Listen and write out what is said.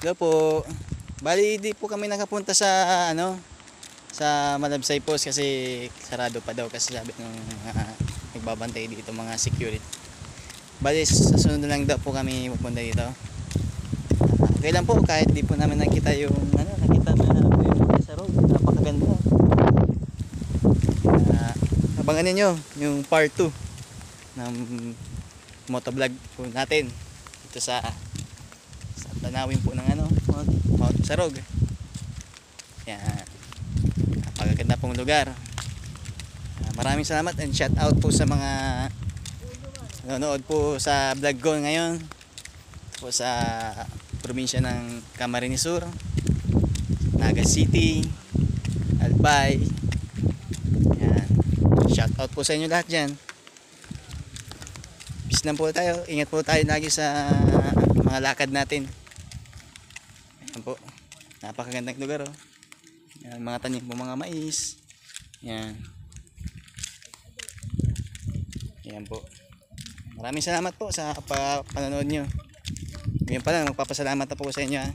Hello po. Bali, di po kami nakapunta sa sa Malabsay Post kasi sarado pa daw kasi sabi ng nagbabantay dito mga security. Bali, sa sunod na lang daw po kami pupunta dito. Okay lang po kahit di po namin nakita yung nakita na yung sa road. Napakaganda. Abangan niyo yung part 2 ng motovlog po natin dito sa tanawin po ng Mount Sarog. Yan. Napakaganda pong lugar. Maraming salamat and shout out po sa mga nanonood po sa vlog ko ngayon po sa probinsya ng Camarines Sur, Naga City, Albay. Yan. Shout out po sa inyo lahat dyan. Peace lang po tayo. Ingat po tayo lagi sa mga lakad natin. Ayan po. Napakagandang lugar oh. Yan, mga tanim po mga mais. Yan. Yan po. Maraming salamat po sa panonood nyo. Ngayon pala magpapasalamat na po sa inyo ha.